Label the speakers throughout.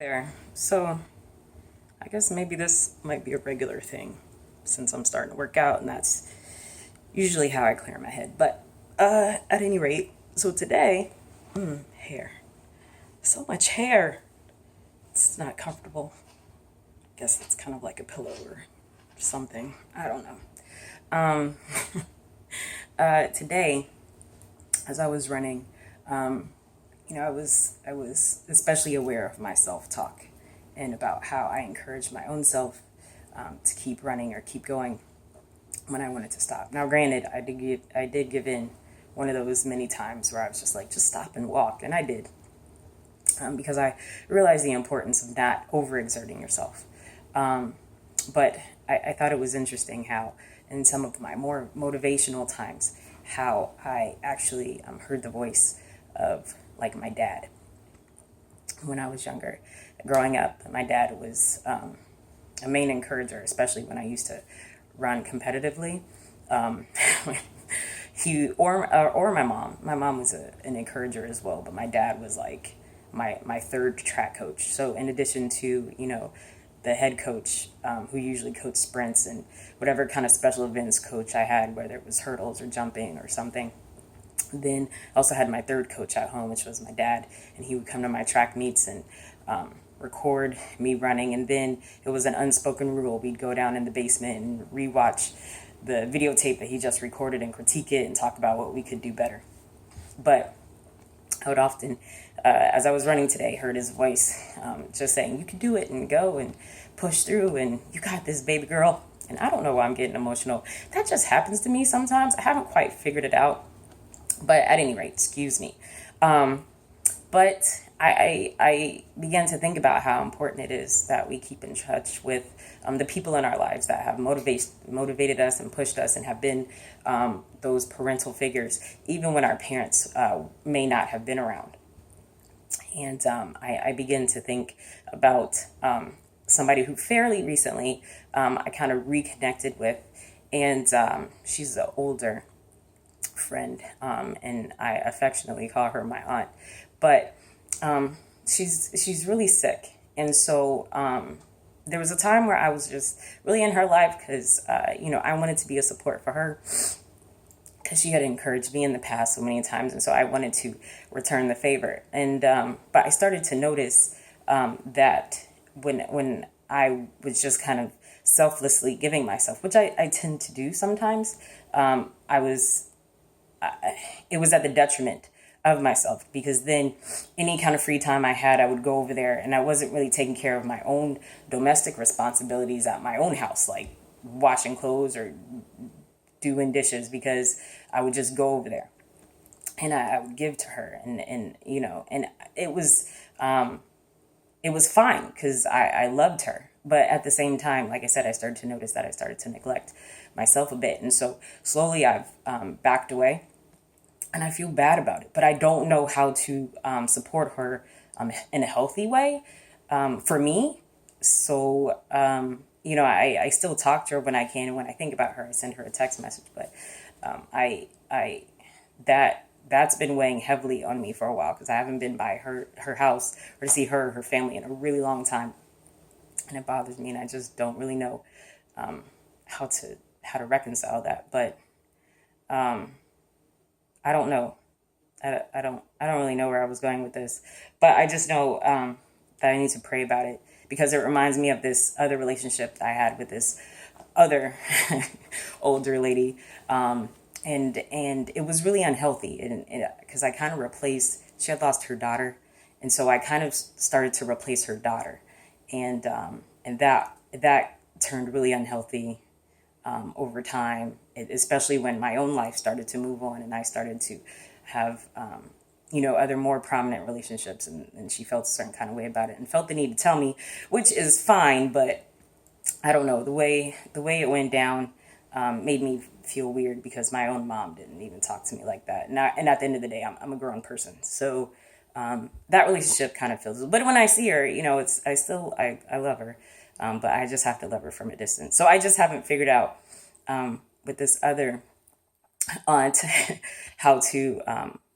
Speaker 1: There. So I guess maybe this might be a regular thing since I'm starting to work out, and that's usually how I clear my head. But at any rate, so today, hair. So much hair. It's not comfortable. I guess it's kind of like a pillow or something. I don't know. Today, as I was running, I was especially aware of my self talk and about how I encourage my own self to keep running or keep going when I wanted to stop. Now, granted, I did give in one of those many times where I was just like, just stop and walk, and I did because I realized the importance of not overexerting yourself. But I thought it was interesting how, in some of my more motivational times, how I actually heard the voice of like my dad when I was younger. Growing up, my dad was a main encourager, especially when I used to run competitively. Um, he or my mom. My mom was an encourager as well, but my dad was like my third track coach. So in addition to the head coach who usually coached sprints and whatever kind of special events coach I had, whether it was hurdles or jumping or something. Then I also had my third coach at home, which was my dad, and he would come to my track meets and record me running. And then it was an unspoken rule. We'd go down in the basement and rewatch the videotape that he just recorded and critique it and talk about what we could do better. But I would often, as I was running today, heard his voice just saying, "You can do it and go and push through and you got this, baby girl." And I don't know why I'm getting emotional. That just happens to me sometimes. I haven't quite figured it out. But at any rate, excuse me. But I began to think about how important it is that we keep in touch with the people in our lives that have motivated us and pushed us and have been those parental figures, even when our parents may not have been around. And I begin to think about somebody who fairly recently I kind of reconnected with, and she's an older friend, and I affectionately call her my aunt. But she's really sick, and so there was a time where I was just really in her life because I wanted to be a support for her because she had encouraged me in the past so many times, and so I wanted to return the favor. And but I started to notice that when I was just kind of selflessly giving myself, which I tend to do sometimes, I was it was at the detriment of myself because then any kind of free time I had, I would go over there and I wasn't really taking care of my own domestic responsibilities at my own house, like washing clothes or doing dishes, because I would just go over there and I would give to her, and it was fine because I loved her. But at the same time, like I said, I started to notice that I started to neglect myself a bit. And so slowly I've backed away, and I feel bad about it. But I don't know how to support her in a healthy way for me. So, I still talk to her when I can. And when I think about her, I send her a text message. But that's been weighing heavily on me for a while because I haven't been by her house or to see her family in a really long time, and it bothers me, and I just don't really know how to reconcile that. But I don't know. I don't really know where I was going with this, but I just know that I need to pray about it because it reminds me of this other relationship I had with this other older lady, and it was really unhealthy, and because I kind of replaced. She had lost her daughter, and so I kind of started to replace her daughter, and that turned really unhealthy over time, especially when my own life started to move on and I started to have, other more prominent relationships. And she felt a certain kind of way about it and felt the need to tell me, which is fine. But I don't know, the way it went down made me feel weird because my own mom didn't even talk to me like that. And at the end of the day, I'm a grown person. So that relationship kind of feels, but when I see her, I love her. But I just have to love her from a distance. So I just haven't figured out with this other aunt how to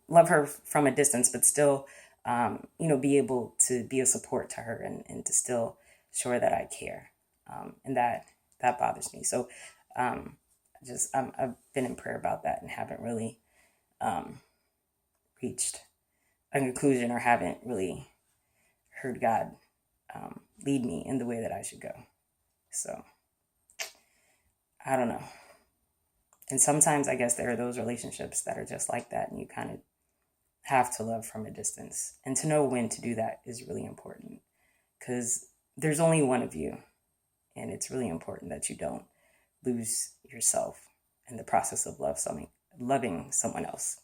Speaker 1: love her from a distance, but still be able to be a support to her and to still show her that I care. And that bothers me. So I've been in prayer about that and haven't really reached a conclusion or haven't really heard God lead me in the way that I should go. So I don't know. And sometimes I guess there are those relationships that are just like that, and you kind of have to love from a distance. And to know when to do that is really important, because there's only one of you, and it's really important that you don't lose yourself in the process of loving someone else.